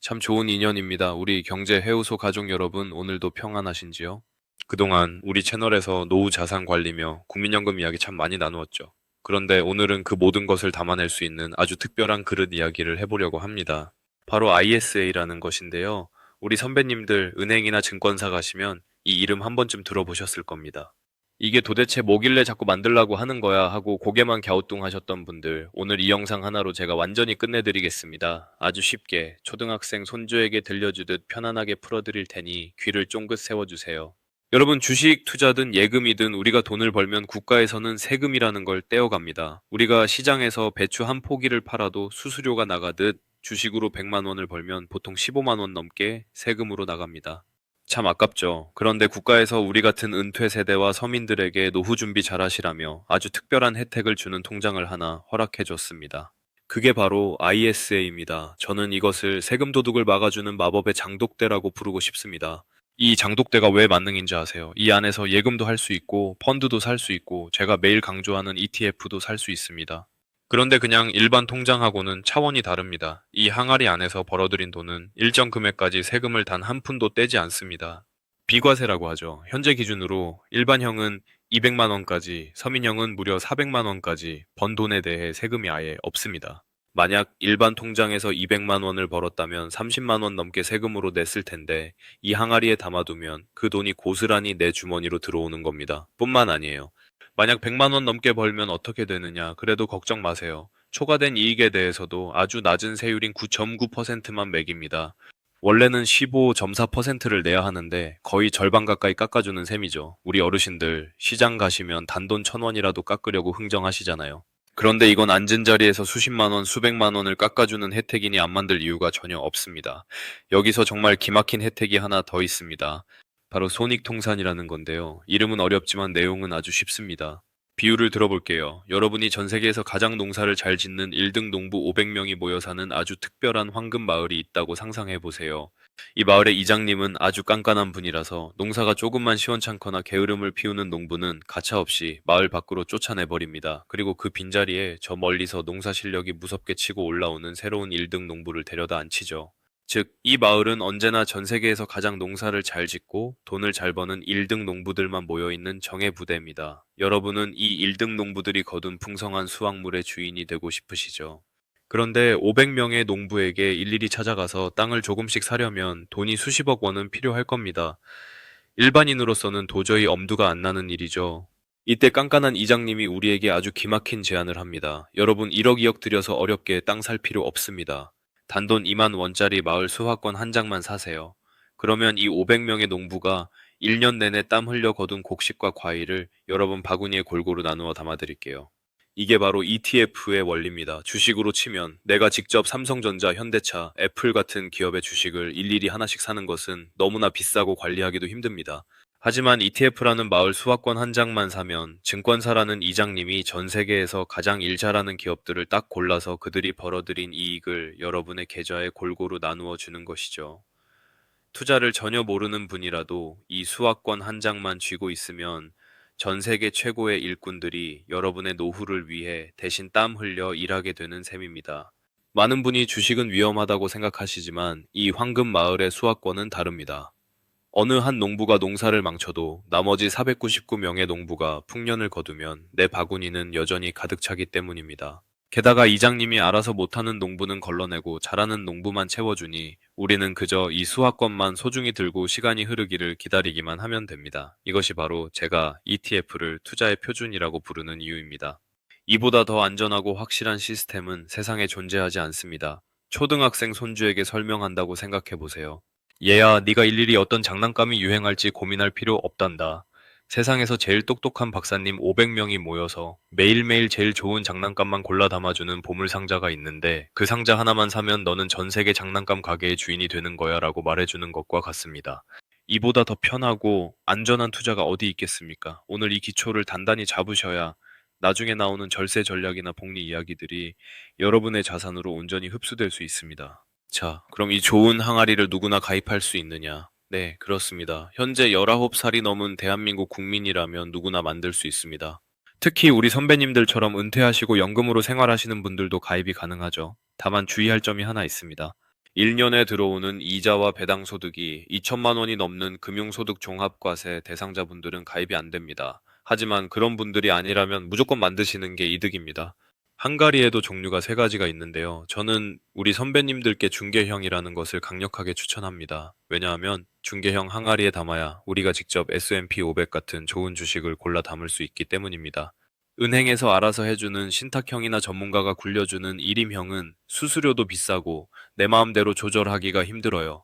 참 좋은 인연입니다. 우리 경제 해우소 가족 여러분, 오늘도 평안하신지요? 그동안 우리 채널에서 노후 자산 관리며 국민연금 이야기 참 많이 나누었죠. 그런데 오늘은 그 모든 것을 담아낼 수 있는 아주 특별한 그릇 이야기를 해보려고 합니다. 바로 ISA라는 것인데요. 우리 선배님들 은행이나 증권사 가시면 이 이름 한 번쯤 들어보셨을 겁니다. 이게 도대체 뭐길래 자꾸 만들라고 하는 거야 하고 고개만 갸우뚱하셨던 분들, 오늘 이 영상 하나로 제가 완전히 끝내드리겠습니다. 아주 쉽게 초등학생 손주에게 들려주듯 편안하게 풀어드릴 테니 귀를 쫑긋 세워주세요. 여러분, 주식 투자든 예금이든 우리가 돈을 벌면 국가에서는 세금이라는 걸 떼어갑니다. 우리가 시장에서 배추 한 포기를 팔아도 수수료가 나가듯 주식으로 100만 원을 벌면 보통 15만 원 넘게 세금으로 나갑니다. 참 아깝죠. 그런데 국가에서 우리 같은 은퇴 세대와 서민들에게 노후 준비 잘하시라며 아주 특별한 혜택을 주는 통장을 하나 허락해 줬습니다. 그게 바로 ISA입니다. 저는 이것을 세금 도둑을 막아주는 마법의 장독대라고 부르고 싶습니다. 이 장독대가 왜 만능인지 아세요? 이 안에서 예금도 할 수 있고 펀드도 살 수 있고 제가 매일 강조하는 ETF도 살 수 있습니다. 그런데 그냥 일반 통장하고는 차원이 다릅니다. 이 항아리 안에서 벌어들인 돈은 일정 금액까지 세금을 단 한 푼도 떼지 않습니다. 비과세라고 하죠. 현재 기준으로 일반형은 200만 원까지, 서민형은 무려 400만 원까지 번 돈에 대해 세금이 아예 없습니다. 만약 일반 통장에서 200만 원을 벌었다면 30만 원 넘게 세금으로 냈을 텐데 이 항아리에 담아두면 그 돈이 고스란히 내 주머니로 들어오는 겁니다. 뿐만 아니에요. 만약 100만 원 넘게 벌면 어떻게 되느냐? 그래도 걱정 마세요. 초과된 이익에 대해서도 아주 낮은 세율인 9.9%만 매깁니다. 원래는 15.4%를 내야 하는데 거의 절반 가까이 깎아주는 셈이죠. 우리 어르신들 시장 가시면 단돈 1,000원이라도 깎으려고 흥정하시잖아요. 그런데 이건 앉은 자리에서 수십만 원, 수백만 원을 깎아주는 혜택이니 안 만들 이유가 전혀 없습니다. 여기서 정말 기막힌 혜택이 하나 더 있습니다. 바로 손익통산이라는 건데요. 이름은 어렵지만 내용은 아주 쉽습니다. 비유를 들어볼게요. 여러분이 전 세계에서 가장 농사를 잘 짓는 1등 농부 500명이 모여 사는 아주 특별한 황금 마을이 있다고 상상해 보세요. 이 마을의 이장님은 아주 깐깐한 분이라서 농사가 조금만 시원찮거나 게으름을 피우는 농부는 가차없이 마을 밖으로 쫓아내버립니다. 그리고 그 빈자리에 저 멀리서 농사 실력이 무섭게 치고 올라오는 새로운 1등 농부를 데려다 앉히죠. 즉, 이 마을은 언제나 전 세계에서 가장 농사를 잘 짓고 돈을 잘 버는 1등 농부들만 모여있는 정예 부대입니다. 여러분은 이 1등 농부들이 거둔 풍성한 수확물의 주인이 되고 싶으시죠? 그런데 500명의 농부에게 일일이 찾아가서 땅을 조금씩 사려면 돈이 수십억 원은 필요할 겁니다. 일반인으로서는 도저히 엄두가 안 나는 일이죠. 이때 깐깐한 이장님이 우리에게 아주 기막힌 제안을 합니다. 여러분, 1억 2억 들여서 어렵게 땅 살 필요 없습니다. 단돈 2만 원짜리 마을 수확권 한 장만 사세요. 그러면 이 500명의 농부가 1년 내내 땀 흘려 거둔 곡식과 과일을 여러분 바구니에 골고루 나누어 담아드릴게요. 이게 바로 ETF의 원리입니다. 주식으로 치면 내가 직접 삼성전자, 현대차, 애플 같은 기업의 주식을 일일이 하나씩 사는 것은 너무나 비싸고 관리하기도 힘듭니다. 하지만 ETF라는 마을 수확권 한 장만 사면 증권사라는 이장님이 전 세계에서 가장 일 잘하는 기업들을 딱 골라서 그들이 벌어들인 이익을 여러분의 계좌에 골고루 나누어 주는 것이죠. 투자를 전혀 모르는 분이라도 이 수확권 한 장만 쥐고 있으면 전 세계 최고의 일꾼들이 여러분의 노후를 위해 대신 땀 흘려 일하게 되는 셈입니다. 많은 분이 주식은 위험하다고 생각하시지만 이 황금 마을의 수확권은 다릅니다. 어느 한 농부가 농사를 망쳐도 나머지 499명의 농부가 풍년을 거두면 내 바구니는 여전히 가득 차기 때문입니다. 게다가 이장님이 알아서 못하는 농부는 걸러내고 잘하는 농부만 채워주니 우리는 그저 이 수확권만 소중히 들고 시간이 흐르기를 기다리기만 하면 됩니다. 이것이 바로 제가 ETF를 투자의 표준이라고 부르는 이유입니다. 이보다 더 안전하고 확실한 시스템은 세상에 존재하지 않습니다. 초등학생 손주에게 설명한다고 생각해 보세요. 얘야, 네가 일일이 어떤 장난감이 유행할지 고민할 필요 없단다. 세상에서 제일 똑똑한 박사님 500명이 모여서 매일매일 제일 좋은 장난감만 골라 담아주는 보물 상자가 있는데 그 상자 하나만 사면 너는 전 세계 장난감 가게의 주인이 되는 거야 라고 말해주는 것과 같습니다. 이보다 더 편하고 안전한 투자가 어디 있겠습니까? 오늘 이 기초를 단단히 잡으셔야 나중에 나오는 절세 전략이나 복리 이야기들이 여러분의 자산으로 온전히 흡수될 수 있습니다. 자, 그럼 이 좋은 항아리를 누구나 가입할 수 있느냐? 네, 그렇습니다. 현재 19살이 넘은 대한민국 국민이라면 누구나 만들 수 있습니다. 특히 우리 선배님들처럼 은퇴하시고 연금으로 생활하시는 분들도 가입이 가능하죠. 다만 주의할 점이 하나 있습니다. 1년에 들어오는 이자와 배당 소득이 2천만 원이 넘는 금융소득 종합과세 대상자분들은 가입이 안 됩니다. 하지만 그런 분들이 아니라면 무조건 만드시는 게 이득입니다. 한가리에도 종류가 세 가지가 있는데요. 저는 우리 선배님들께 중개형이라는 것을 강력하게 추천합니다. 왜냐하면 중개형 항아리에 담아야 우리가 직접 S&P 500 같은 좋은 주식을 골라 담을 수 있기 때문입니다. 은행에서 알아서 해주는 신탁형이나 전문가가 굴려주는 일임형은 수수료도 비싸고 내 마음대로 조절하기가 힘들어요.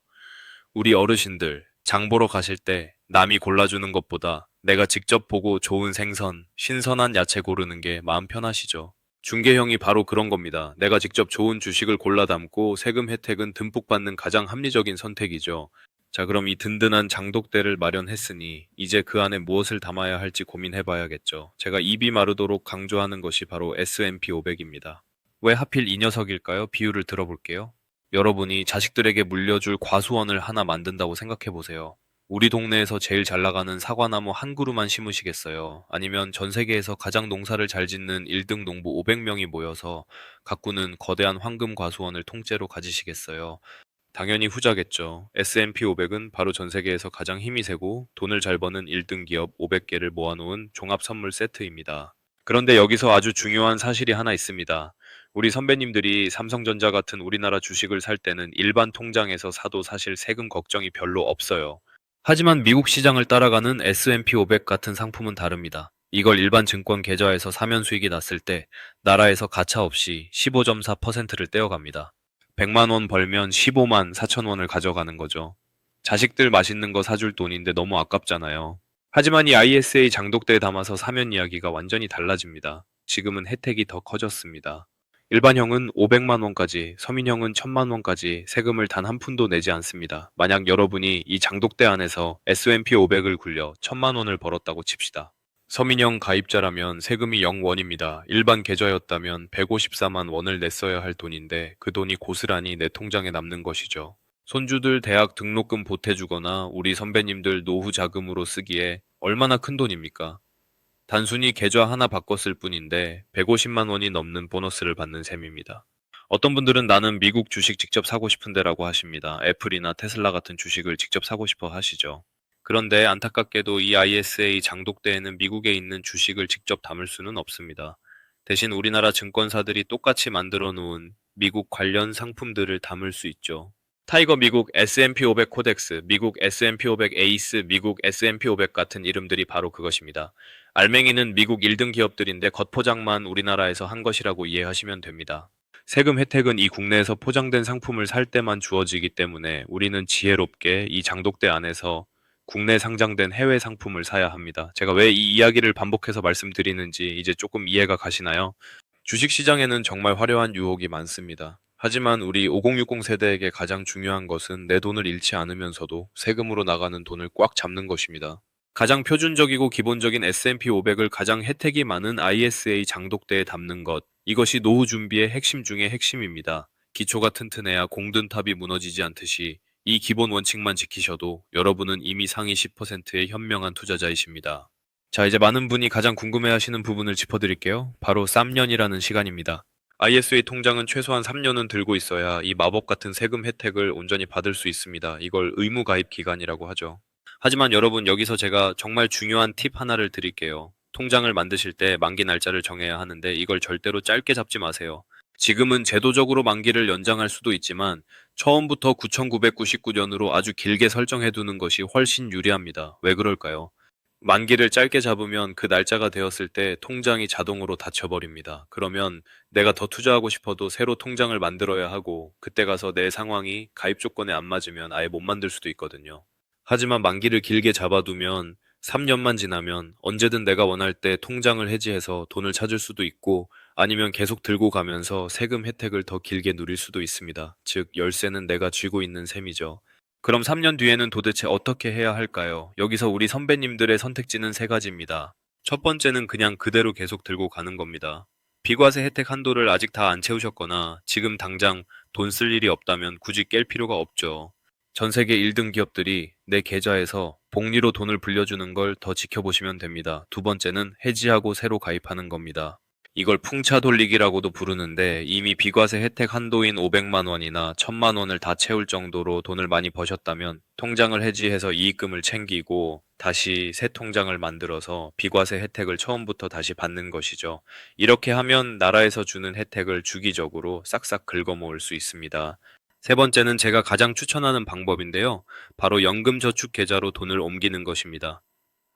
우리 어르신들, 장 보러 가실 때 남이 골라주는 것보다 내가 직접 보고 좋은 생선, 신선한 야채 고르는 게 마음 편하시죠. 중개형이 바로 그런 겁니다. 내가 직접 좋은 주식을 골라 담고 세금 혜택은 듬뿍 받는 가장 합리적인 선택이죠. 자, 그럼 이 든든한 장독대를 마련했으니 이제 그 안에 무엇을 담아야 할지 고민해봐야겠죠. 제가 입이 마르도록 강조하는 것이 바로 S&P 500입니다. 왜 하필 이 녀석일까요? 비유를 들어볼게요. 여러분이 자식들에게 물려줄 과수원을 하나 만든다고 생각해보세요. 우리 동네에서 제일 잘 나가는 사과나무 한 그루만 심으시겠어요? 아니면 전 세계에서 가장 농사를 잘 짓는 1등 농부 500명이 모여서 가꾸는 거대한 황금 과수원을 통째로 가지시겠어요? 당연히 후자겠죠. S&P 500은 바로 전 세계에서 가장 힘이 세고 돈을 잘 버는 1등 기업 500개를 모아놓은 종합 선물 세트입니다. 그런데 여기서 아주 중요한 사실이 하나 있습니다. 우리 선배님들이 삼성전자 같은 우리나라 주식을 살 때는 일반 통장에서 사도 사실 세금 걱정이 별로 없어요. 하지만 미국 시장을 따라가는 S&P 500 같은 상품은 다릅니다. 이걸 일반 증권 계좌에서 사면 수익이 났을 때 나라에서 가차 없이 15.4%를 떼어갑니다. 100만 원 벌면 15만 4천 원을 가져가는 거죠. 자식들 맛있는 거 사줄 돈인데 너무 아깝잖아요. 하지만 이 ISA 장독대에 담아서 사면 이야기가 완전히 달라집니다. 지금은 혜택이 더 커졌습니다. 일반형은 500만 원까지, 서민형은 1000만 원까지 세금을 단 한 푼도 내지 않습니다. 만약 여러분이 이 장독대 안에서 S&P 500을 굴려 1000만 원을 벌었다고 칩시다. 서민형 가입자라면 세금이 0원입니다. 일반 계좌였다면 154만 원을 냈어야 할 돈인데 그 돈이 고스란히 내 통장에 남는 것이죠. 손주들 대학 등록금 보태주거나 우리 선배님들 노후 자금으로 쓰기에 얼마나 큰 돈입니까? 단순히 계좌 하나 바꿨을 뿐인데 150만 원이 넘는 보너스를 받는 셈입니다. 어떤 분들은 나는 미국 주식 직접 사고 싶은데라고 하십니다. 애플이나 테슬라 같은 주식을 직접 사고 싶어 하시죠. 그런데 안타깝게도 이 ISA 장독대에는 미국에 있는 주식을 직접 담을 수는 없습니다. 대신 우리나라 증권사들이 똑같이 만들어 놓은 미국 관련 상품들을 담을 수 있죠. 타이거 미국 S&P 500 코덱스, 미국 S&P 500 에이스, 미국 S&P 500 같은 이름들이 바로 그것입니다. 알맹이는 미국 1등 기업들인데 겉포장만 우리나라에서 한 것이라고 이해하시면 됩니다. 세금 혜택은 이 국내에서 포장된 상품을 살 때만 주어지기 때문에 우리는 지혜롭게 이 장독대 안에서 국내 상장된 해외 상품을 사야 합니다. 제가 왜 이 이야기를 반복해서 말씀드리는지 이제 조금 이해가 가시나요? 주식시장에는 정말 화려한 유혹이 많습니다. 하지만 우리 5060 세대에게 가장 중요한 것은 내 돈을 잃지 않으면서도 세금으로 나가는 돈을 꽉 잡는 것입니다. 가장 표준적이고 기본적인 S&P 500을 가장 혜택이 많은 ISA 장독대에 담는 것, 이것이 노후 준비의 핵심 중의 핵심입니다. 기초가 튼튼해야 공든탑이 무너지지 않듯이 이 기본 원칙만 지키셔도 여러분은 이미 상위 10%의 현명한 투자자이십니다. 자, 이제 많은 분이 가장 궁금해하시는 부분을 짚어드릴게요. 바로 3년이라는 시간입니다. ISA 통장은 최소한 3년은 들고 있어야 이 마법 같은 세금 혜택을 온전히 받을 수 있습니다. 이걸 의무 가입 기간이라고 하죠. 하지만 여러분, 여기서 제가 정말 중요한 팁 하나를 드릴게요. 통장을 만드실 때 만기 날짜를 정해야 하는데 이걸 절대로 짧게 잡지 마세요. 지금은 제도적으로 만기를 연장할 수도 있지만 처음부터 9999년으로 아주 길게 설정해 두는 것이 훨씬 유리합니다. 왜 그럴까요? 만기를 짧게 잡으면 그 날짜가 되었을 때 통장이 자동으로 닫혀버립니다. 그러면 내가 더 투자하고 싶어도 새로 통장을 만들어야 하고 그때 가서 내 상황이 가입 조건에 안 맞으면 아예 못 만들 수도 있거든요. 하지만 만기를 길게 잡아두면 3년만 지나면 언제든 내가 원할 때 통장을 해지해서 돈을 찾을 수도 있고 아니면 계속 들고 가면서 세금 혜택을 더 길게 누릴 수도 있습니다. 즉, 열쇠는 내가 쥐고 있는 셈이죠. 그럼 3년 뒤에는 도대체 어떻게 해야 할까요? 여기서 우리 선배님들의 선택지는 세 가지입니다. 첫 번째는 그냥 그대로 계속 들고 가는 겁니다. 비과세 혜택 한도를 아직 다 안 채우셨거나 지금 당장 돈 쓸 일이 없다면 굳이 깰 필요가 없죠. 전 세계 1등 기업들이 내 계좌에서 복리로 돈을 불려주는 걸 더 지켜보시면 됩니다. 두 번째는 해지하고 새로 가입하는 겁니다. 이걸 풍차 돌리기라고도 부르는데 이미 비과세 혜택 한도인 500만 원이나 1000만 원을 다 채울 정도로 돈을 많이 버셨다면 통장을 해지해서 이익금을 챙기고 다시 새 통장을 만들어서 비과세 혜택을 처음부터 다시 받는 것이죠. 이렇게 하면 나라에서 주는 혜택을 주기적으로 싹싹 긁어모을 수 있습니다. 세 번째는 제가 가장 추천하는 방법인데요. 바로 연금저축 계좌로 돈을 옮기는 것입니다.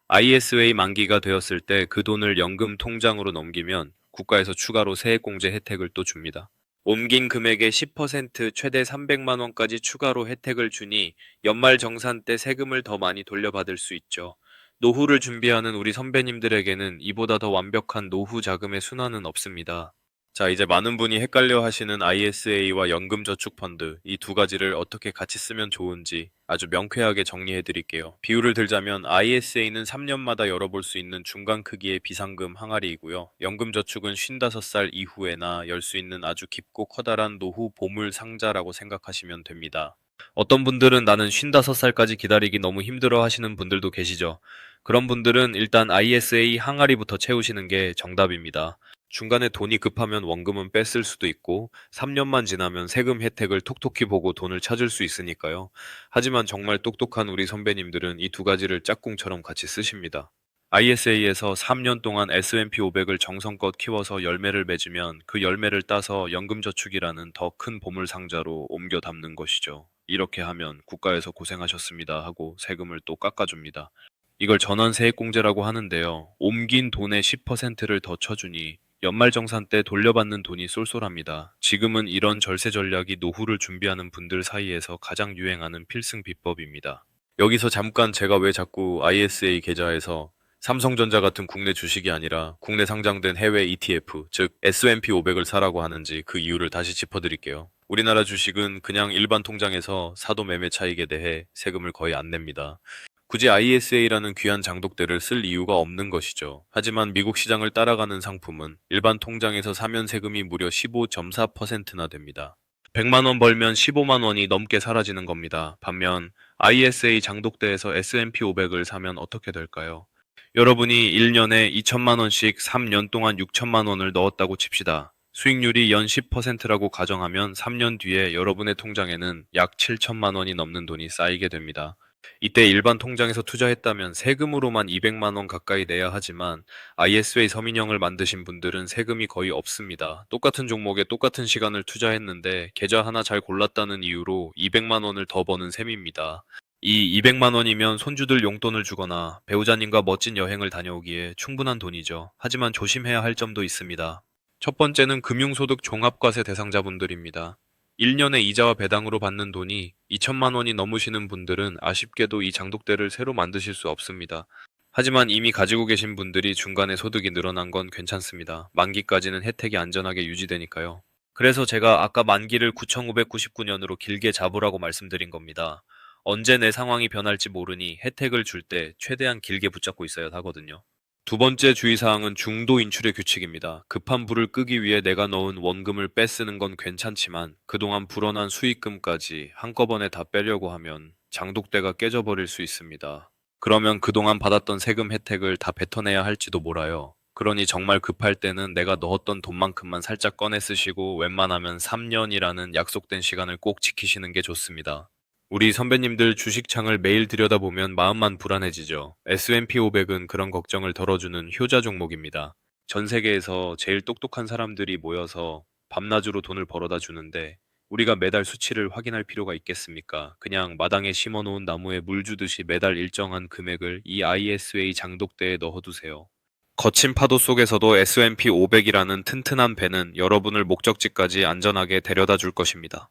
ISA 만기가 되었을 때 그 돈을 연금 통장으로 넘기면 국가에서 추가로 세액공제 혜택을 또 줍니다. 옮긴 금액의 10% 최대 300만 원까지 추가로 혜택을 주니 연말 정산 때 세금을 더 많이 돌려받을 수 있죠. 노후를 준비하는 우리 선배님들에게는 이보다 더 완벽한 노후 자금의 순환은 없습니다. 자, 이제 많은 분이 헷갈려 하시는 ISA와 연금저축펀드, 이 두 가지를 어떻게 같이 쓰면 좋은지 아주 명쾌하게 정리해 드릴게요. 비유를 들자면 ISA는 3년마다 열어볼 수 있는 중간 크기의 비상금 항아리이고요. 연금저축은 55살 이후에나 열 수 있는 아주 깊고 커다란 노후 보물 상자라고 생각하시면 됩니다. 어떤 분들은 나는 55살까지 기다리기 너무 힘들어 하시는 분들도 계시죠. 그런 분들은 일단 ISA 항아리부터 채우시는 게 정답입니다. 중간에 돈이 급하면 원금은 뺐을 수도 있고 3년만 지나면 세금 혜택을 톡톡히 보고 돈을 찾을 수 있으니까요. 하지만 정말 똑똑한 우리 선배님들은 이 두 가지를 짝꿍처럼 같이 쓰십니다. ISA에서 3년 동안 S&P 500을 정성껏 키워서 열매를 맺으면 그 열매를 따서 연금저축이라는 더 큰 보물 상자로 옮겨 담는 것이죠. 이렇게 하면 국가에서 고생하셨습니다 하고 세금을 또 깎아줍니다. 이걸 전환세액공제라고 하는데요. 옮긴 돈의 10%를 더 쳐주니 연말정산 때 돌려받는 돈이 쏠쏠합니다. 지금은 이런 절세 전략이 노후를 준비하는 분들 사이에서 가장 유행하는 필승 비법입니다. 여기서 잠깐 제가 왜 자꾸 ISA 계좌에서 삼성전자 같은 국내 주식이 아니라 국내 상장된 해외 ETF, 즉 S&P 500을 사라고 하는지 그 이유를 다시 짚어드릴게요. 우리나라 주식은 그냥 일반 통장에서 사도 매매 차익에 대해 세금을 거의 안 냅니다. 굳이 ISA라는 귀한 장독대를 쓸 이유가 없는 것이죠. 하지만 미국 시장을 따라가는 상품은 일반 통장에서 사면 세금이 무려 15.4%나 됩니다. 100만 원 벌면 15만 원이 넘게 사라지는 겁니다. 반면 ISA 장독대에서 S&P 500을 사면 어떻게 될까요? 여러분이 1년에 2천만 원씩 3년 동안 6천만 원을 넣었다고 칩시다. 수익률이 연 10%라고 가정하면 3년 뒤에 여러분의 통장에는 약 7천만 원이 넘는 돈이 쌓이게 됩니다. 이때 일반 통장에서 투자했다면 세금으로만 200만 원 가까이 내야 하지만 ISA 서민형을 만드신 분들은 세금이 거의 없습니다. 똑같은 종목에 똑같은 시간을 투자했는데 계좌 하나 잘 골랐다는 이유로 200만 원을 더 버는 셈입니다. 이 200만 원이면 손주들 용돈을 주거나 배우자님과 멋진 여행을 다녀오기에 충분한 돈이죠. 하지만 조심해야 할 점도 있습니다. 첫 번째는 금융소득 종합과세 대상자분들입니다. 1년에 이자와 배당으로 받는 돈이 2천만 원이 넘으시는 분들은 아쉽게도 이 장독대를 새로 만드실 수 없습니다. 하지만 이미 가지고 계신 분들이 중간에 소득이 늘어난 건 괜찮습니다. 만기까지는 혜택이 안전하게 유지되니까요. 그래서 제가 아까 만기를 9,599년으로 길게 잡으라고 말씀드린 겁니다. 언제 내 상황이 변할지 모르니 혜택을 줄 때 최대한 길게 붙잡고 있어야 하거든요. 두 번째 주의사항은 중도 인출의 규칙입니다. 급한 불을 끄기 위해 내가 넣은 원금을 빼쓰는 건 괜찮지만 그동안 불어난 수익금까지 한꺼번에 다 빼려고 하면 장독대가 깨져버릴 수 있습니다. 그러면 그동안 받았던 세금 혜택을 다 뱉어내야 할지도 몰라요. 그러니 정말 급할 때는 내가 넣었던 돈만큼만 살짝 꺼내 쓰시고 웬만하면 3년이라는 약속된 시간을 꼭 지키시는 게 좋습니다. 우리 선배님들 주식창을 매일 들여다보면 마음만 불안해지죠. S&P 500은 그런 걱정을 덜어주는 효자 종목입니다. 전 세계에서 제일 똑똑한 사람들이 모여서 밤낮으로 돈을 벌어다 주는데 우리가 매달 수치를 확인할 필요가 있겠습니까? 그냥 마당에 심어놓은 나무에 물 주듯이 매달 일정한 금액을 이 ISA 장독대에 넣어두세요. 거친 파도 속에서도 S&P 500이라는 튼튼한 배는 여러분을 목적지까지 안전하게 데려다 줄 것입니다.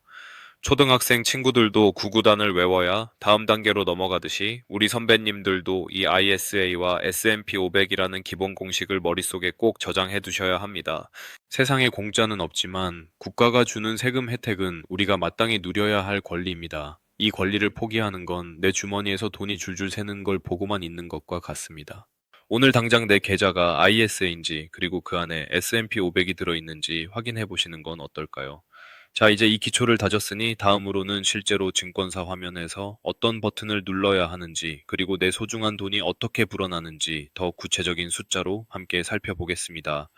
초등학생 친구들도 구구단을 외워야 다음 단계로 넘어가듯이 우리 선배님들도 이 ISA와 S&P 500이라는 기본 공식을 머릿속에 꼭 저장해 두셔야 합니다. 세상에 공짜는 없지만 국가가 주는 세금 혜택은 우리가 마땅히 누려야 할 권리입니다. 이 권리를 포기하는 건 내 주머니에서 돈이 줄줄 새는 걸 보고만 있는 것과 같습니다. 오늘 당장 내 계좌가 ISA인지 그리고 그 안에 S&P 500이 들어있는지 확인해 보시는 건 어떨까요? 자, 이제 이 기초를 다졌으니 다음으로는 실제로 증권사 화면에서 어떤 버튼을 눌러야 하는지, 그리고 내 소중한 돈이 어떻게 불어나는지 더 구체적인 숫자로 함께 살펴보겠습니다.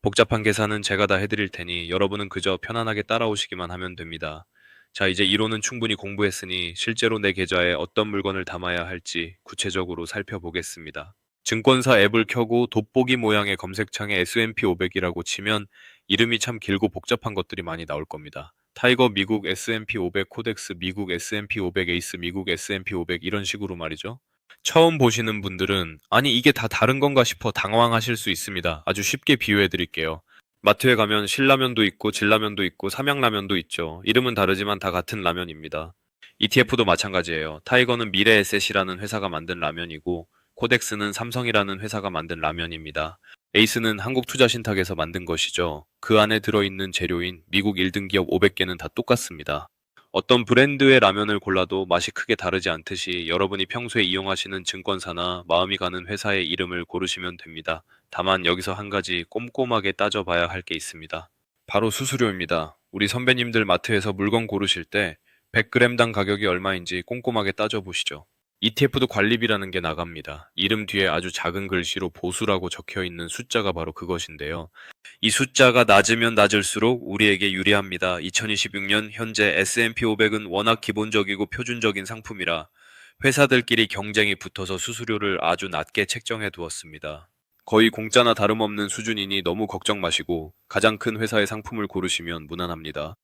복잡한 계산은 제가 다 해드릴 테니 여러분은 그저 편안하게 따라오시기만 하면 됩니다. 자, 이제 이론은 충분히 공부했으니 실제로 내 계좌에 어떤 물건을 담아야 할지 구체적으로 살펴보겠습니다. 증권사 앱을 켜고 돋보기 모양의 검색창에 S&P 500이라고 치면 이름이 참 길고 복잡한 것들이 많이 나올 겁니다. 타이거 미국 S&P 500 코덱스, 미국 S&P 500 에이스, 미국 S&P 500 이런 식으로 말이죠. 처음 보시는 분들은 아니 이게 다 다른 건가 싶어 당황하실 수 있습니다. 아주 쉽게 비유해 드릴게요. 마트에 가면 신라면도 있고 진라면도 있고 삼양라면도 있죠. 이름은 다르지만 다 같은 라면입니다. ETF도 마찬가지예요. 타이거는 미래에셋이라는 회사가 만든 라면이고 코덱스는 삼성이라는 회사가 만든 라면입니다. 에이스는 한국투자신탁에서 만든 것이죠. 그 안에 들어있는 재료인 미국 1등 기업 500개는 다 똑같습니다. 어떤 브랜드의 라면을 골라도 맛이 크게 다르지 않듯이 여러분이 평소에 이용하시는 증권사나 마음이 가는 회사의 이름을 고르시면 됩니다. 다만 여기서 한 가지 꼼꼼하게 따져봐야 할 게 있습니다. 바로 수수료입니다. 우리 선배님들 마트에서 물건 고르실 때 100g당 가격이 얼마인지 꼼꼼하게 따져보시죠. ETF도 관리비라는 게 나갑니다. 이름 뒤에 아주 작은 글씨로 보수라고 적혀 있는 숫자가 바로 그것인데요. 이 숫자가 낮으면 낮을수록 우리에게 유리합니다. 2026년 현재 S&P 500은 워낙 기본적이고 표준적인 상품이라 회사들끼리 경쟁이 붙어서 수수료를 아주 낮게 책정해 두었습니다. 거의 공짜나 다름없는 수준이니 너무 걱정 마시고 가장 큰 회사의 상품을 고르시면 무난합니다.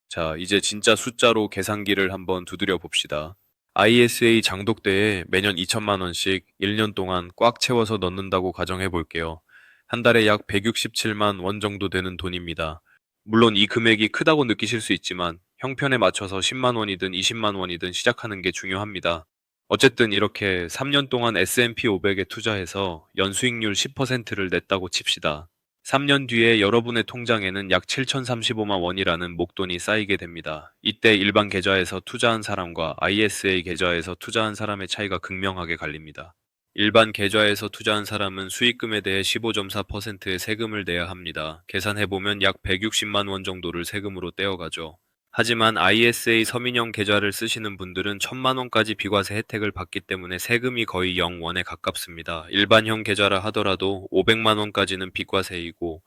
자, 이제 진짜 숫자로 계산기를 한번 두드려 봅시다. ISA 장독대에 매년 2천만 원씩 1년 동안 꽉 채워서 넣는다고 가정해 볼게요. 한 달에 약 167만 원 정도 되는 돈입니다. 물론 이 금액이 크다고 느끼실 수 있지만 형편에 맞춰서 10만 원이든 20만 원이든 시작하는 게 중요합니다. 어쨌든 이렇게 3년 동안 S&P 500에 투자해서 연수익률 10%를 냈다고 칩시다. 3년 뒤에 여러분의 통장에는 약 7,035만 원이라는 목돈이 쌓이게 됩니다. 이때 일반 계좌에서 투자한 사람과 ISA 계좌에서 투자한 사람의 차이가 극명하게 갈립니다. 일반 계좌에서 투자한 사람은 수익금에 대해 15.4%의 세금을 내야 합니다. 계산해보면 약 160만 원 정도를 세금으로 떼어가죠. 하지만 ISA 서민형 계좌를 쓰시는 분들은 1,000만 원까지 비과세 혜택을 받기 때문에 세금이 거의 0원에 가깝습니다. 일반형 계좌라 하더라도 500만 원까지는 비과세이고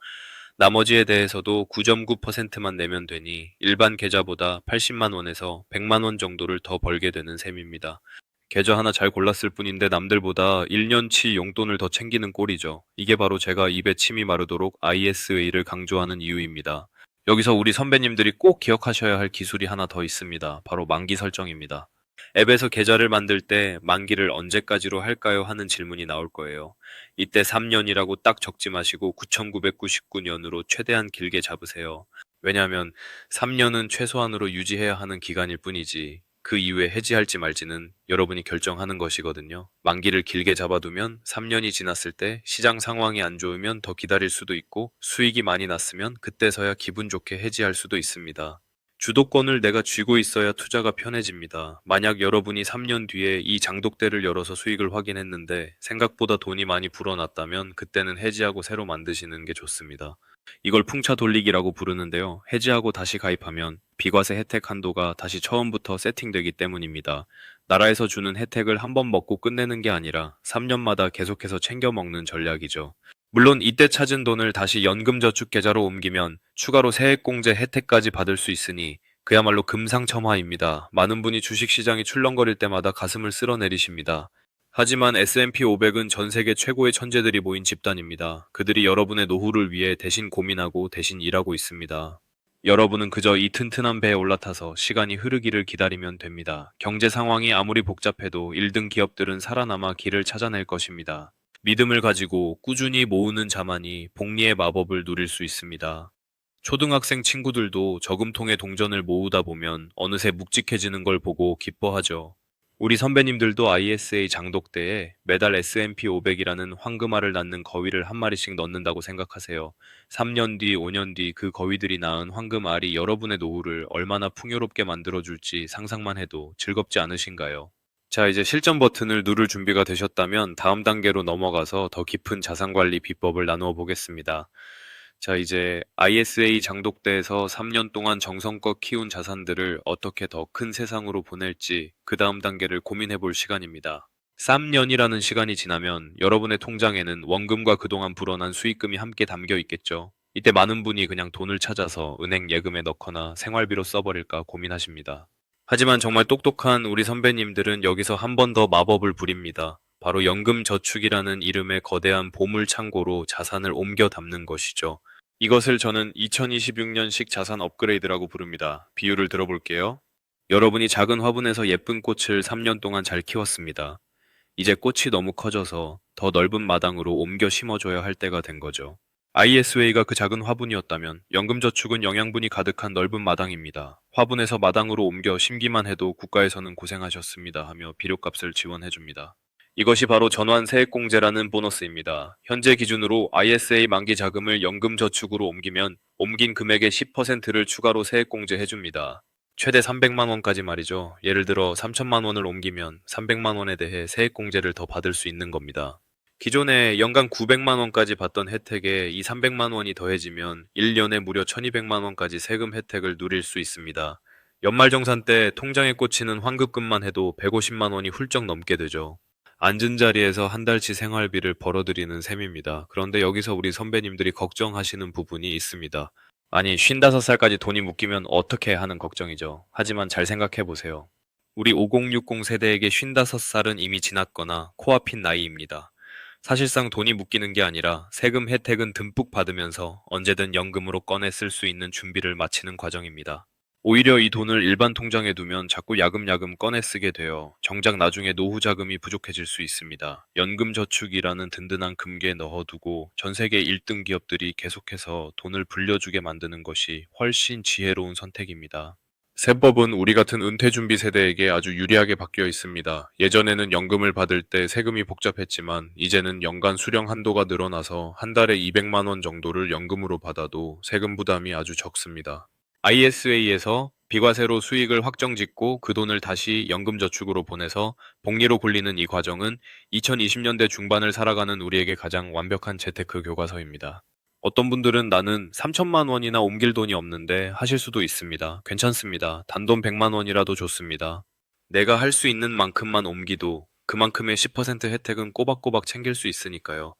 나머지에 대해서도 9.9%만 내면 되니 일반 계좌보다 80만 원에서 100만 원 정도를 더 벌게 되는 셈입니다. 계좌 하나 잘 골랐을 뿐인데 남들보다 1년치 용돈을 더 챙기는 꼴이죠. 이게 바로 제가 입에 침이 마르도록 ISA를 강조하는 이유입니다. 여기서 우리 선배님들이 꼭 기억하셔야 할 기술이 하나 더 있습니다. 바로 만기 설정입니다. 앱에서 계좌를 만들 때 만기를 언제까지로 할까요? 하는 질문이 나올 거예요. 이때 3년이라고 딱 적지 마시고 9,999년으로 최대한 길게 잡으세요. 왜냐하면 3년은 최소한으로 유지해야 하는 기간일 뿐이지 그 이후에 해지할지 말지는 여러분이 결정하는 것이거든요. 만기를 길게 잡아두면 3년이 지났을 때 시장 상황이 안 좋으면 더 기다릴 수도 있고 수익이 많이 났으면 그때서야 기분 좋게 해지할 수도 있습니다. 주도권을 내가 쥐고 있어야 투자가 편해집니다. 만약 여러분이 3년 뒤에 이 장독대를 열어서 수익을 확인했는데 생각보다 돈이 많이 불어났다면 그때는 해지하고 새로 만드시는 게 좋습니다. 이걸 풍차 돌리기라고 부르는데요. 해지하고 다시 가입하면 비과세 혜택 한도가 다시 처음부터 세팅되기 때문입니다. 나라에서 주는 혜택을 한번 먹고 끝내는 게 아니라 3년마다 계속해서 챙겨 먹는 전략이죠. 물론 이때 찾은 돈을 다시 연금저축계좌로 옮기면 추가로 세액공제 혜택까지 받을 수 있으니 그야말로 금상첨화입니다. 많은 분이 주식시장이 출렁거릴 때마다 가슴을 쓸어내리십니다. 하지만 S&P 500은 전 세계 최고의 천재들이 모인 집단입니다. 그들이 여러분의 노후를 위해 대신 고민하고 대신 일하고 있습니다. 여러분은 그저 이 튼튼한 배에 올라타서 시간이 흐르기를 기다리면 됩니다. 경제 상황이 아무리 복잡해도 1등 기업들은 살아남아 길을 찾아낼 것입니다. 믿음을 가지고 꾸준히 모으는 자만이 복리의 마법을 누릴 수 있습니다. 초등학생 친구들도 저금통에 동전을 모으다 보면 어느새 묵직해지는 걸 보고 기뻐하죠. 우리 선배님들도 ISA 장독대에 매달 S&P 500이라는 황금알을 낳는 거위를 한 마리씩 넣는다고 생각하세요. 3년 뒤, 5년 뒤 그 거위들이 낳은 황금알이 여러분의 노후를 얼마나 풍요롭게 만들어줄지 상상만 해도 즐겁지 않으신가요? 자, 이제 실전 버튼을 누를 준비가 되셨다면 다음 단계로 넘어가서 더 깊은 자산관리 비법을 나누어 보겠습니다. 자, 이제 ISA 장독대에서 3년 동안 정성껏 키운 자산들을 어떻게 더 큰 세상으로 보낼지 그 다음 단계를 고민해 볼 시간입니다. 3년이라는 시간이 지나면 여러분의 통장에는 원금과 그동안 불어난 수익금이 함께 담겨 있겠죠. 이때 많은 분이 그냥 돈을 찾아서 은행 예금에 넣거나 생활비로 써버릴까 고민하십니다. 하지만 정말 똑똑한 우리 선배님들은 여기서 한 번 더 마법을 부립니다. 바로 연금저축이라는 이름의 거대한 보물 창고로 자산을 옮겨 담는 것이죠. 이것을 저는 2026년식 자산 업그레이드라고 부릅니다. 비유를 들어볼게요. 여러분이 작은 화분에서 예쁜 꽃을 3년 동안 잘 키웠습니다. 이제 꽃이 너무 커져서 더 넓은 마당으로 옮겨 심어줘야 할 때가 된 거죠. ISA가 그 작은 화분이었다면 연금저축은 영양분이 가득한 넓은 마당입니다. 화분에서 마당으로 옮겨 심기만 해도 국가에서는 고생하셨습니다 하며 비료값을 지원해줍니다. 이것이 바로 전환 세액공제라는 보너스입니다. 현재 기준으로 ISA 만기 자금을 연금저축으로 옮기면 옮긴 금액의 10%를 추가로 세액공제해줍니다. 최대 300만 원까지 말이죠. 예를 들어 3천만 원을 옮기면 300만 원에 대해 세액공제를 더 받을 수 있는 겁니다. 기존에 연간 900만 원까지 받던 혜택에 이 300만 원이 더해지면 1년에 무려 1200만 원까지 세금 혜택을 누릴 수 있습니다. 연말정산 때 통장에 꽂히는 환급금만 해도 150만 원이 훌쩍 넘게 되죠. 앉은 자리에서 한 달치 생활비를 벌어들이는 셈입니다. 그런데 여기서 우리 선배님들이 걱정하시는 부분이 있습니다. 아니, 55살까지 돈이 묶이면 어떻게 하는 걱정이죠. 하지만 잘 생각해 보세요. 우리 5060 세대에게 55살은 이미 지났거나 코앞인 나이입니다. 사실상 돈이 묶이는 게 아니라 세금 혜택은 듬뿍 받으면서 언제든 연금으로 꺼내 쓸 수 있는 준비를 마치는 과정입니다. 오히려 이 돈을 일반 통장에 두면 자꾸 야금야금 꺼내 쓰게 되어 정작 나중에 노후 자금이 부족해질 수 있습니다. 연금저축이라는 든든한 금괴에 넣어두고 전 세계 1등 기업들이 계속해서 돈을 불려주게 만드는 것이 훨씬 지혜로운 선택입니다. 세법은 우리 같은 은퇴준비 세대에게 아주 유리하게 바뀌어 있습니다. 예전에는 연금을 받을 때 세금이 복잡했지만 이제는 연간 수령 한도가 늘어나서 한 달에 200만 원 정도를 연금으로 받아도 세금 부담이 아주 적습니다. ISA에서 비과세로 수익을 확정짓고 그 돈을 다시 연금저축으로 보내서 복리로 굴리는 이 과정은 2020년대 중반을 살아가는 우리에게 가장 완벽한 재테크 교과서입니다. 어떤 분들은 나는 3천만 원이나 옮길 돈이 없는데 하실 수도 있습니다. 괜찮습니다. 단돈 100만 원이라도 좋습니다. 내가 할 수 있는 만큼만 옮기도 그만큼의 10% 혜택은 꼬박꼬박 챙길 수 있으니까요.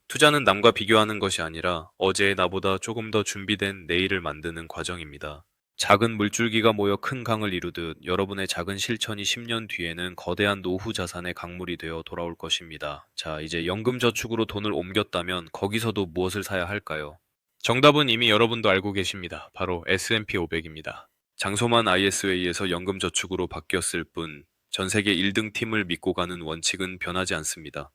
투자는 남과 비교하는 것이 아니라 어제의 나보다 조금 더 준비된 내일을 만드는 과정입니다. 작은 물줄기가 모여 큰 강을 이루듯 여러분의 작은 실천이 10년 뒤에는 거대한 노후 자산의 강물이 되어 돌아올 것입니다. 자, 이제 연금저축으로 돈을 옮겼다면 거기서도 무엇을 사야 할까요? 정답은 이미 여러분도 알고 계십니다. 바로 S&P 500입니다. 장소만 ISA에서 연금저축으로 바뀌었을 뿐 전 세계 1등 팀을 믿고 가는 원칙은 변하지 않습니다.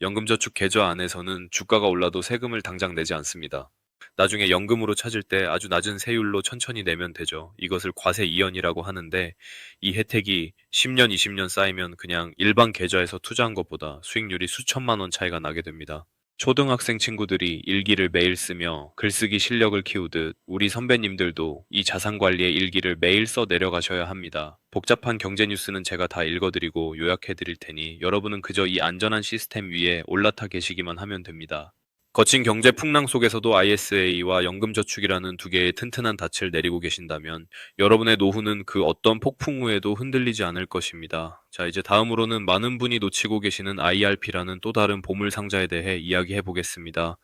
연금저축 계좌 안에서는 주가가 올라도 세금을 당장 내지 않습니다. 나중에 연금으로 찾을 때 아주 낮은 세율로 천천히 내면 되죠. 이것을 과세 이연이라고 하는데 이 혜택이 10년, 20년 쌓이면 그냥 일반 계좌에서 투자한 것보다 수익률이 수천만 원 차이가 나게 됩니다. 초등학생 친구들이 일기를 매일 쓰며 글쓰기 실력을 키우듯 우리 선배님들도 이 자산 관리의 일기를 매일 써 내려가셔야 합니다. 복잡한 경제 뉴스는 제가 다 읽어드리고 요약해 드릴 테니 여러분은 그저 이 안전한 시스템 위에 올라타 계시기만 하면 됩니다. 거친 경제 풍랑 속에서도 ISA와 연금저축이라는 두 개의 튼튼한 닻을 내리고 계신다면 여러분의 노후는 그 어떤 폭풍 후에도 흔들리지 않을 것입니다. 자, 이제 다음으로는 많은 분이 놓치고 계시는 IRP라는 또 다른 보물 상자에 대해 이야기해 보겠습니다.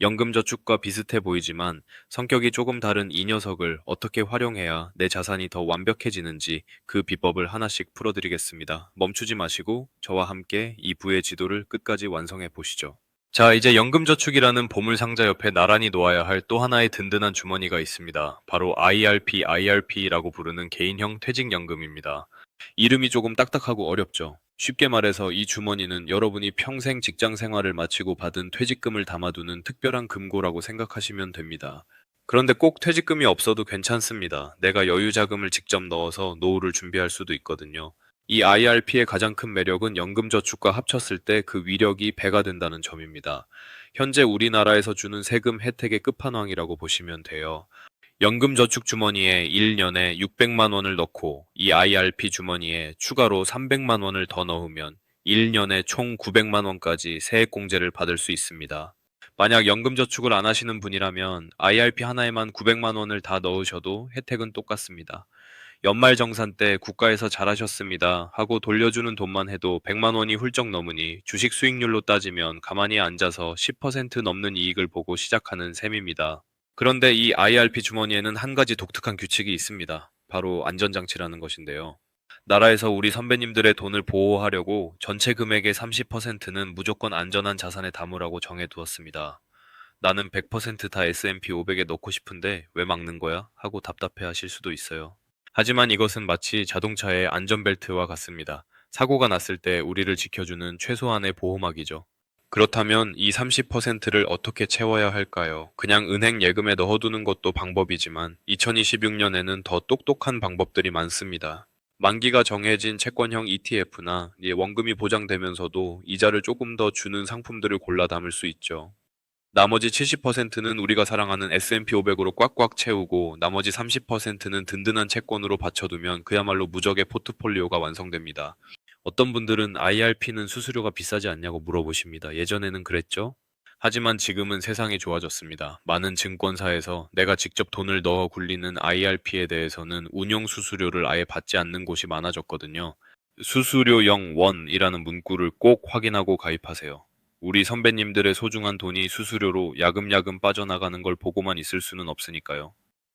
연금저축과 비슷해 보이지만 성격이 조금 다른 이 녀석을 어떻게 활용해야 내 자산이 더 완벽해지는지 그 비법을 하나씩 풀어드리겠습니다. 멈추지 마시고 저와 함께 이 부의 지도를 끝까지 완성해 보시죠. 자, 이제 연금저축이라는 보물상자 옆에 나란히 놓아야 할 또 하나의 든든한 주머니가 있습니다. 바로 IRP라고 부르는 개인형 퇴직연금입니다. 이름이 조금 딱딱하고 어렵죠. 쉽게 말해서 이 주머니는 여러분이 평생 직장 생활을 마치고 받은 퇴직금을 담아두는 특별한 금고라고 생각하시면 됩니다. 그런데 꼭 퇴직금이 없어도 괜찮습니다. 내가 여유자금을 직접 넣어서 노후를 준비할 수도 있거든요. 이 IRP의 가장 큰 매력은 연금저축과 합쳤을 때 그 위력이 배가 된다는 점입니다. 현재 우리나라에서 주는 세금 혜택의 끝판왕이라고 보시면 돼요. 연금저축 주머니에 1년에 600만 원을 넣고 이 IRP 주머니에 추가로 300만 원을 더 넣으면 1년에 총 900만 원까지 세액공제를 받을 수 있습니다. 만약 연금저축을 안 하시는 분이라면 IRP 하나에만 900만 원을 다 넣으셔도 혜택은 똑같습니다. 연말정산 때 국가에서 잘하셨습니다 하고 돌려주는 돈만 해도 100만 원이 훌쩍 넘으니 주식 수익률로 따지면 가만히 앉아서 10% 넘는 이익을 보고 시작하는 셈입니다. 그런데 이 IRP 주머니에는 한 가지 독특한 규칙이 있습니다. 바로 안전장치라는 것인데요. 나라에서 우리 선배님들의 돈을 보호하려고 전체 금액의 30%는 무조건 안전한 자산에 담으라고 정해두었습니다. 나는 100%다 S&P 500에 넣고 싶은데 왜 막는 거야? 하고 답답해 하실 수도 있어요. 하지만 이것은 마치 자동차의 안전벨트와 같습니다. 사고가 났을 때 우리를 지켜주는 최소한의 보호막이죠. 그렇다면 이 30%를 어떻게 채워야 할까요? 그냥 은행 예금에 넣어두는 것도 방법이지만 2026년에는 더 똑똑한 방법들이 많습니다. 만기가 정해진 채권형 ETF나 원금이 보장되면서도 이자를 조금 더 주는 상품들을 골라 담을 수 있죠. 나머지 70%는 우리가 사랑하는 S&P 500으로 꽉꽉 채우고 나머지 30%는 든든한 채권으로 받쳐두면 그야말로 무적의 포트폴리오가 완성됩니다. 어떤 분들은 IRP는 수수료가 비싸지 않냐고 물어보십니다. 예전에는 그랬죠? 하지만 지금은 세상이 좋아졌습니다. 많은 증권사에서 내가 직접 돈을 넣어 굴리는 IRP에 대해서는 운용 수수료를 아예 받지 않는 곳이 많아졌거든요. 수수료 0원이라는 문구를 꼭 확인하고 가입하세요. 우리 선배님들의 소중한 돈이 수수료로 야금야금 빠져나가는 걸 보고만 있을 수는 없으니까요.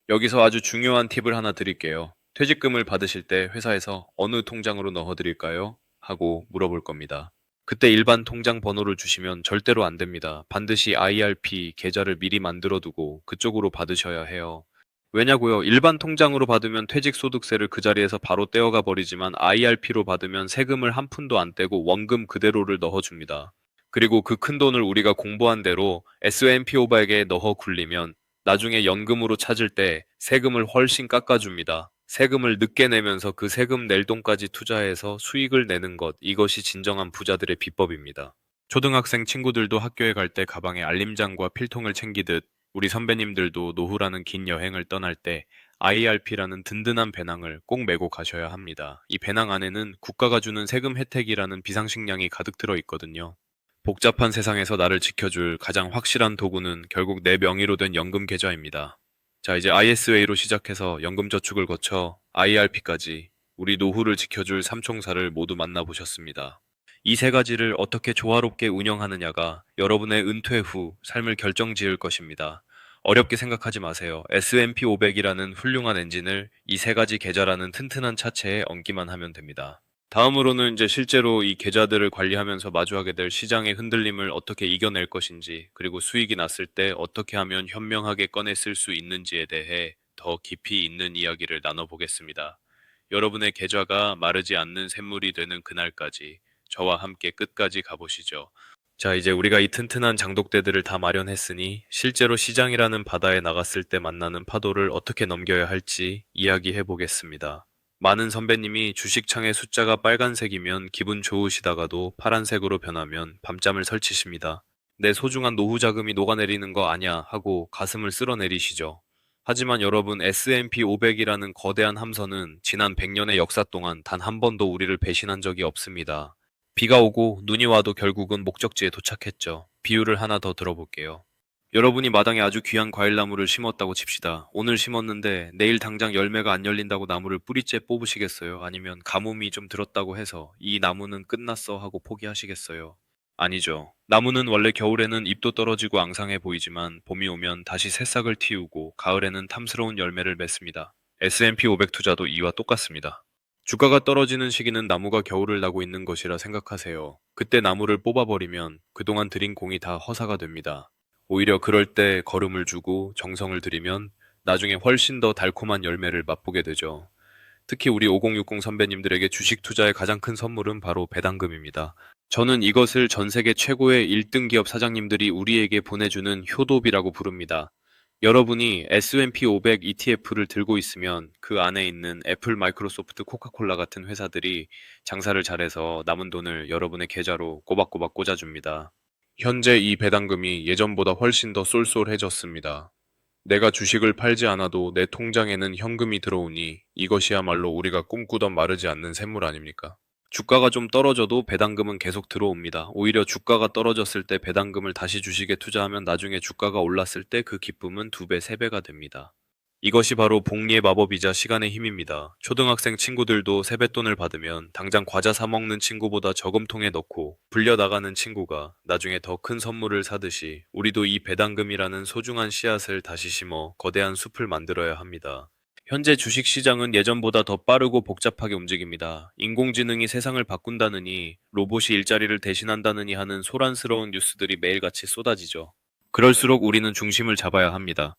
여기서 아주 중요한 팁을 하나 드릴게요. 퇴직금을 받으실 때 회사에서 어느 통장으로 넣어드릴까요? 하고 물어볼 겁니다. 그때 일반 통장 번호를 주시면 절대로 안 됩니다. 반드시 IRP 계좌를 미리 만들어 두고 그쪽으로 받으셔야 해요. 왜냐고요? 일반 통장으로 받으면 퇴직소득세를 그 자리에서 바로 떼어가 버리지만 IRP로 받으면 세금을 한 푼도 안 떼고 원금 그대로를 넣어줍니다. 그리고 그 큰 돈을 우리가 공부한 대로 S&P 500에 넣어 굴리면 나중에 연금으로 찾을 때 세금을 훨씬 깎아줍니다. 세금을 늦게 내면서 그 세금 낼 돈까지 투자해서 수익을 내는 것, 이것이 진정한 부자들의 비법입니다. 초등학생 친구들도 학교에 갈 때 가방에 알림장과 필통을 챙기듯 우리 선배님들도 노후라는 긴 여행을 떠날 때 IRP라는 든든한 배낭을 꼭 메고 가셔야 합니다. 이 배낭 안에는 국가가 주는 세금 혜택이라는 비상식량이 가득 들어 있거든요. 복잡한 세상에서 나를 지켜줄 가장 확실한 도구는 결국 내 명의로 된 연금 계좌입니다. 자, 이제 ISA로 시작해서 연금 저축을 거쳐 IRP까지 우리 노후를 지켜줄 삼총사를 모두 만나보셨습니다. 이 세 가지를 어떻게 조화롭게 운영하느냐가 여러분의 은퇴 후 삶을 결정지을 것입니다. 어렵게 생각하지 마세요. S&P 500이라는 훌륭한 엔진을 이 세 가지 계좌라는 튼튼한 차체에 얹기만 하면 됩니다. 다음으로는 이제 실제로 이 계좌들을 관리하면서 마주하게 될 시장의 흔들림을 어떻게 이겨낼 것인지, 그리고 수익이 났을 때 어떻게 하면 현명하게 꺼내 쓸 수 있는지에 대해 더 깊이 있는 이야기를 나눠보겠습니다. 여러분의 계좌가 마르지 않는 샘물이 되는 그날까지 저와 함께 끝까지 가보시죠. 자, 이제 우리가 이 튼튼한 장독대들을 다 마련했으니 실제로 시장이라는 바다에 나갔을 때 만나는 파도를 어떻게 넘겨야 할지 이야기해 보겠습니다. 많은 선배님이 주식창의 숫자가 빨간색이면 기분 좋으시다가도 파란색으로 변하면 밤잠을 설치십니다. 내 소중한 노후 자금이 녹아내리는 거 아냐 하고 가슴을 쓸어내리시죠. 하지만 여러분, S&P 500이라는 거대한 함선은 지난 100년의 역사 동안 단 한 번도 우리를 배신한 적이 없습니다. 비가 오고 눈이 와도 결국은 목적지에 도착했죠. 비유를 하나 더 들어볼게요. 여러분이 마당에 아주 귀한 과일나무를 심었다고 칩시다. 오늘 심었는데 내일 당장 열매가 안 열린다고 나무를 뿌리째 뽑으시겠어요? 아니면 가뭄이 좀 들었다고 해서 이 나무는 끝났어 하고 포기하시겠어요? 아니죠. 나무는 원래 겨울에는 잎도 떨어지고 앙상해 보이지만 봄이 오면 다시 새싹을 틔우고 가을에는 탐스러운 열매를 맺습니다. S&P 500 투자도 이와 똑같습니다. 주가가 떨어지는 시기는 나무가 겨울을 나고 있는 것이라 생각하세요. 그때 나무를 뽑아버리면 그동안 들인 공이 다 허사가 됩니다. 오히려 그럴 때 걸음을 주고 정성을 들이면 나중에 훨씬 더 달콤한 열매를 맛보게 되죠. 특히 우리 5060 선배님들에게 주식 투자의 가장 큰 선물은 바로 배당금입니다. 저는 이것을 전 세계 최고의 1등 기업 사장님들이 우리에게 보내주는 효도비라고 부릅니다. 여러분이 S&P 500 ETF를 들고 있으면 그 안에 있는 애플, 마이크로소프트, 코카콜라 같은 회사들이 장사를 잘해서 남은 돈을 여러분의 계좌로 꼬박꼬박 꽂아줍니다. 현재 이 배당금이 예전보다 훨씬 더 쏠쏠해졌습니다. 내가 주식을 팔지 않아도 내 통장에는 현금이 들어오니 이것이야말로 우리가 꿈꾸던 마르지 않는 샘물 아닙니까? 주가가 좀 떨어져도 배당금은 계속 들어옵니다. 오히려 주가가 떨어졌을 때 배당금을 다시 주식에 투자하면 나중에 주가가 올랐을 때 그 기쁨은 2배, 3배가 됩니다. 이것이 바로 복리의 마법이자 시간의 힘입니다. 초등학생 친구들도 세뱃돈을 받으면 당장 과자 사 먹는 친구보다 저금통에 넣고 불려나가는 친구가 나중에 더 큰 선물을 사듯이 우리도 이 배당금이라는 소중한 씨앗을 다시 심어 거대한 숲을 만들어야 합니다. 현재 주식시장은 예전보다 더 빠르고 복잡하게 움직입니다. 인공지능이 세상을 바꾼다느니, 로봇이 일자리를 대신한다느니 하는 소란스러운 뉴스들이 매일같이 쏟아지죠. 그럴수록 우리는 중심을 잡아야 합니다.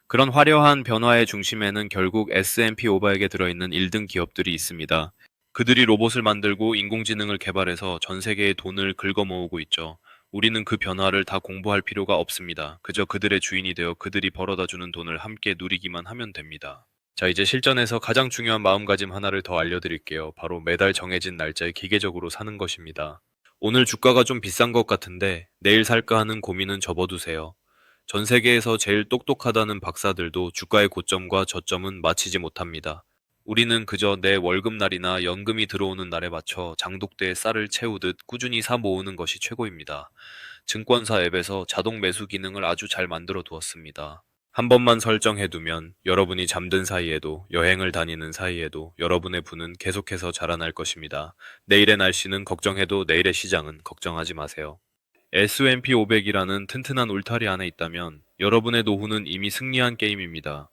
그런 화려한 변화의 중심에는 결국 S&P 500에 들어있는 1등 기업들이 있습니다. 그들이 로봇을 만들고 인공지능을 개발해서 전 세계의 돈을 긁어 모으고 있죠. 우리는 그 변화를 다 공부할 필요가 없습니다. 그저 그들의 주인이 되어 그들이 벌어다주는 돈을 함께 누리기만 하면 됩니다. 자, 이제 실전에서 가장 중요한 마음가짐 하나를 더 알려드릴게요. 바로 매달 정해진 날짜에 기계적으로 사는 것입니다. 오늘 주가가 좀 비싼 것 같은데 내일 살까 하는 고민은 접어두세요. 전 세계에서 제일 똑똑하다는 박사들도 주가의 고점과 저점은 맞히지 못합니다. 우리는 그저 내 월급날이나 연금이 들어오는 날에 맞춰 장독대에 쌀을 채우듯 꾸준히 사 모으는 것이 최고입니다. 증권사 앱에서 자동 매수 기능을 아주 잘 만들어 두었습니다. 한 번만 설정해두면 여러분이 잠든 사이에도 여행을 다니는 사이에도 여러분의 부는 계속해서 자라날 것입니다. 내일의 날씨는 걱정해도 내일의 시장은 걱정하지 마세요. S&P 500이라는 튼튼한 울타리 안에 있다면 여러분의 노후는 이미 승리한 게임입니다.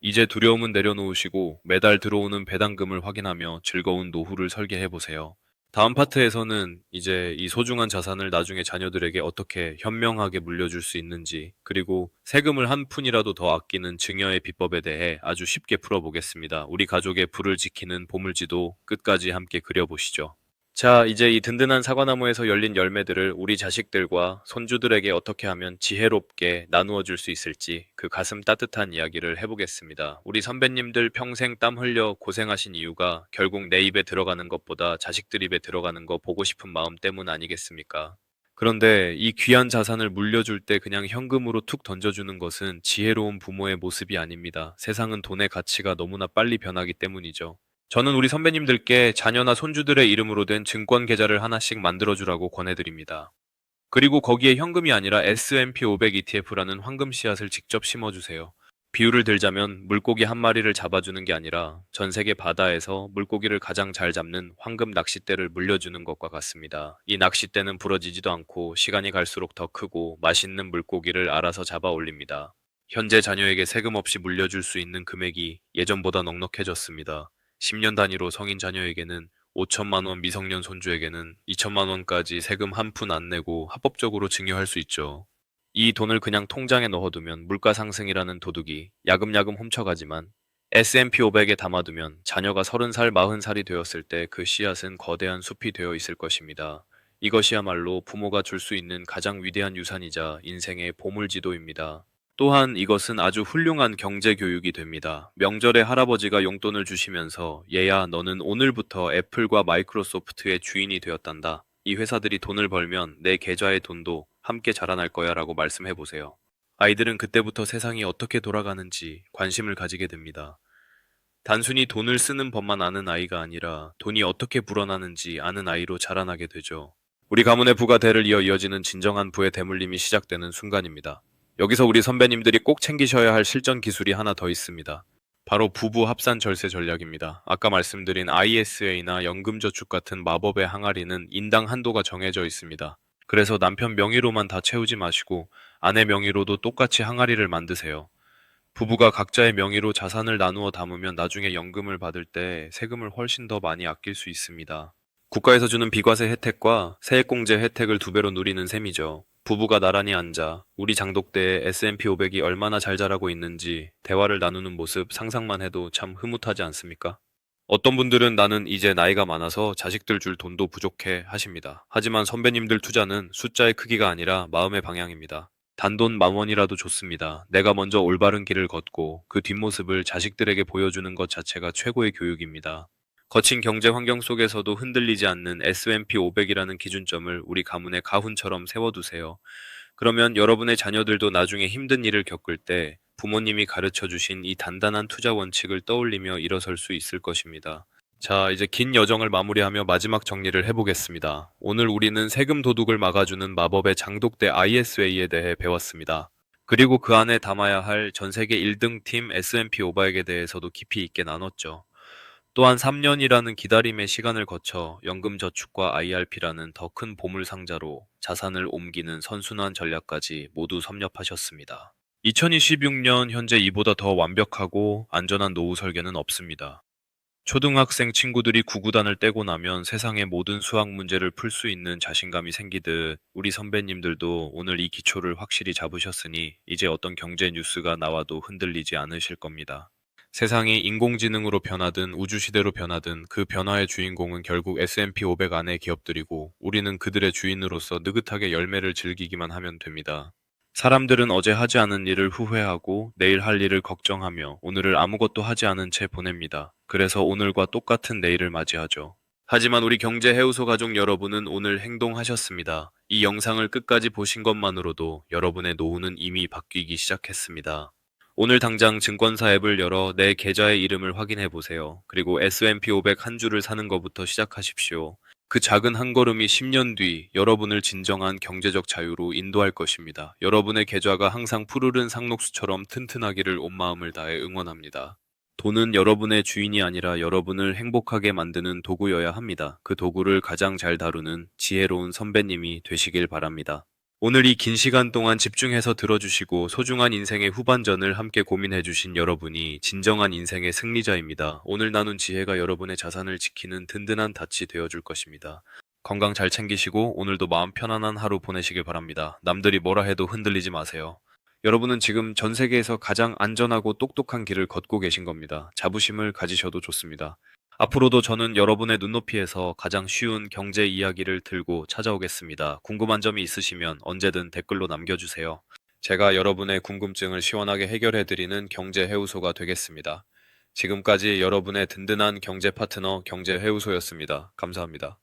이제 두려움은 내려놓으시고 매달 들어오는 배당금을 확인하며 즐거운 노후를 설계해보세요. 다음 파트에서는 이제 이 소중한 자산을 나중에 자녀들에게 어떻게 현명하게 물려줄 수 있는지, 그리고 세금을 한 푼이라도 더 아끼는 증여의 비법에 대해 아주 쉽게 풀어보겠습니다. 우리 가족의 부를 지키는 보물지도 끝까지 함께 그려보시죠. 자, 이제 이 든든한 사과나무에서 열린 열매들을 우리 자식들과 손주들에게 어떻게 하면 지혜롭게 나누어 줄 수 있을지 그 가슴 따뜻한 이야기를 해보겠습니다. 우리 선배님들 평생 땀 흘려 고생하신 이유가 결국 내 입에 들어가는 것보다 자식들 입에 들어가는 거 보고 싶은 마음 때문 아니겠습니까? 그런데 이 귀한 자산을 물려줄 때 그냥 현금으로 툭 던져주는 것은 지혜로운 부모의 모습이 아닙니다. 세상은 돈의 가치가 너무나 빨리 변하기 때문이죠. 저는 우리 선배님들께 자녀나 손주들의 이름으로 된 증권 계좌를 하나씩 만들어주라고 권해드립니다. 그리고 거기에 현금이 아니라 S&P 500 ETF라는 황금 씨앗을 직접 심어주세요. 비유를 들자면 물고기 한 마리를 잡아주는 게 아니라 전 세계 바다에서 물고기를 가장 잘 잡는 황금 낚싯대를 물려주는 것과 같습니다. 이 낚싯대는 부러지지도 않고 시간이 갈수록 더 크고 맛있는 물고기를 알아서 잡아 올립니다. 현재 자녀에게 세금 없이 물려줄 수 있는 금액이 예전보다 넉넉해졌습니다. 10년 단위로 성인 자녀에게는 5천만 원, 미성년 손주에게는 2천만 원까지 세금 한 푼 안 내고 합법적으로 증여할 수 있죠. 이 돈을 그냥 통장에 넣어두면 물가 상승이라는 도둑이 야금야금 훔쳐가지만 S&P 500에 담아두면 자녀가 30살, 40살이 되었을 때 그 씨앗은 거대한 숲이 되어 있을 것입니다. 이것이야말로 부모가 줄 수 있는 가장 위대한 유산이자 인생의 보물지도입니다. 또한 이것은 아주 훌륭한 경제 교육이 됩니다. 명절에 할아버지가 용돈을 주시면서 얘야 너는 오늘부터 애플과 마이크로소프트의 주인이 되었단다. 이 회사들이 돈을 벌면 내 계좌의 돈도 함께 자라날 거야 라고 말씀해 보세요. 아이들은 그때부터 세상이 어떻게 돌아가는지 관심을 가지게 됩니다. 단순히 돈을 쓰는 법만 아는 아이가 아니라 돈이 어떻게 불어나는지 아는 아이로 자라나게 되죠. 우리 가문의 부가 대를 이어지는 진정한 부의 대물림이 시작되는 순간입니다. 여기서 우리 선배님들이 꼭 챙기셔야 할 실전 기술이 하나 더 있습니다. 바로 부부 합산 절세 전략입니다. 아까 말씀드린 ISA나 연금저축 같은 마법의 항아리는 인당 한도가 정해져 있습니다. 그래서 남편 명의로만 다 채우지 마시고 아내 명의로도 똑같이 항아리를 만드세요. 부부가 각자의 명의로 자산을 나누어 담으면 나중에 연금을 받을 때 세금을 훨씬 더 많이 아낄 수 있습니다. 국가에서 주는 비과세 혜택과 세액공제 혜택을 두 배로 누리는 셈이죠. 부부가 나란히 앉아 우리 장독대에 S&P 500이 얼마나 잘 자라고 있는지 대화를 나누는 모습 상상만 해도 참 흐뭇하지 않습니까? 어떤 분들은 나는 이제 나이가 많아서 자식들 줄 돈도 부족해 하십니다. 하지만 선배님들 투자는 숫자의 크기가 아니라 마음의 방향입니다. 단돈 10,000원이라도 좋습니다. 내가 먼저 올바른 길을 걷고 그 뒷모습을 자식들에게 보여주는 것 자체가 최고의 교육입니다. 거친 경제 환경 속에서도 흔들리지 않는 S&P 500이라는 기준점을 우리 가문의 가훈처럼 세워두세요. 그러면 여러분의 자녀들도 나중에 힘든 일을 겪을 때 부모님이 가르쳐 주신 이 단단한 투자 원칙을 떠올리며 일어설 수 있을 것입니다. 자, 이제 긴 여정을 마무리하며 마지막 정리를 해보겠습니다. 오늘 우리는 세금 도둑을 막아주는 마법의 장독대 ISA에 대해 배웠습니다. 그리고 그 안에 담아야 할 전 세계 1등 팀 S&P 500에 대해서도 깊이 있게 나눴죠. 또한 3년이라는 기다림의 시간을 거쳐 연금저축과 IRP라는 더 큰 보물 상자로 자산을 옮기는 선순환 전략까지 모두 섭렵하셨습니다. 2026년 현재 이보다 더 완벽하고 안전한 노후 설계는 없습니다. 초등학생 친구들이 구구단을 떼고 나면 세상의 모든 수학 문제를 풀 수 있는 자신감이 생기듯 우리 선배님들도 오늘 이 기초를 확실히 잡으셨으니 이제 어떤 경제 뉴스가 나와도 흔들리지 않으실 겁니다. 세상이 인공지능으로 변하든 우주시대로 변하든 그 변화의 주인공은 결국 S&P 500 안의 기업들이고 우리는 그들의 주인으로서 느긋하게 열매를 즐기기만 하면 됩니다. 사람들은 어제 하지 않은 일을 후회하고 내일 할 일을 걱정하며 오늘을 아무것도 하지 않은 채 보냅니다. 그래서 오늘과 똑같은 내일을 맞이하죠. 하지만 우리 경제 해우소 가족 여러분은 오늘 행동하셨습니다. 이 영상을 끝까지 보신 것만으로도 여러분의 노후는 이미 바뀌기 시작했습니다. 오늘 당장 증권사 앱을 열어 내 계좌의 이름을 확인해 보세요. 그리고 S&P 500 한 주를 사는 것부터 시작하십시오. 그 작은 한 걸음이 10년 뒤 여러분을 진정한 경제적 자유로 인도할 것입니다. 여러분의 계좌가 항상 푸르른 상록수처럼 튼튼하기를 온 마음을 다해 응원합니다. 돈은 여러분의 주인이 아니라 여러분을 행복하게 만드는 도구여야 합니다. 그 도구를 가장 잘 다루는 지혜로운 선배님이 되시길 바랍니다. 오늘 이 긴 시간 동안 집중해서 들어주시고 소중한 인생의 후반전을 함께 고민해주신 여러분이 진정한 인생의 승리자입니다. 오늘 나눈 지혜가 여러분의 자산을 지키는 든든한 닻이 되어줄 것입니다. 건강 잘 챙기시고 오늘도 마음 편안한 하루 보내시길 바랍니다. 남들이 뭐라 해도 흔들리지 마세요. 여러분은 지금 전 세계에서 가장 안전하고 똑똑한 길을 걷고 계신 겁니다. 자부심을 가지셔도 좋습니다. 앞으로도 저는 여러분의 눈높이에서 가장 쉬운 경제 이야기를 들고 찾아오겠습니다. 궁금한 점이 있으시면 언제든 댓글로 남겨주세요. 제가 여러분의 궁금증을 시원하게 해결해드리는 경제 해우소가 되겠습니다. 지금까지 여러분의 든든한 경제 파트너 경제 해우소였습니다. 감사합니다.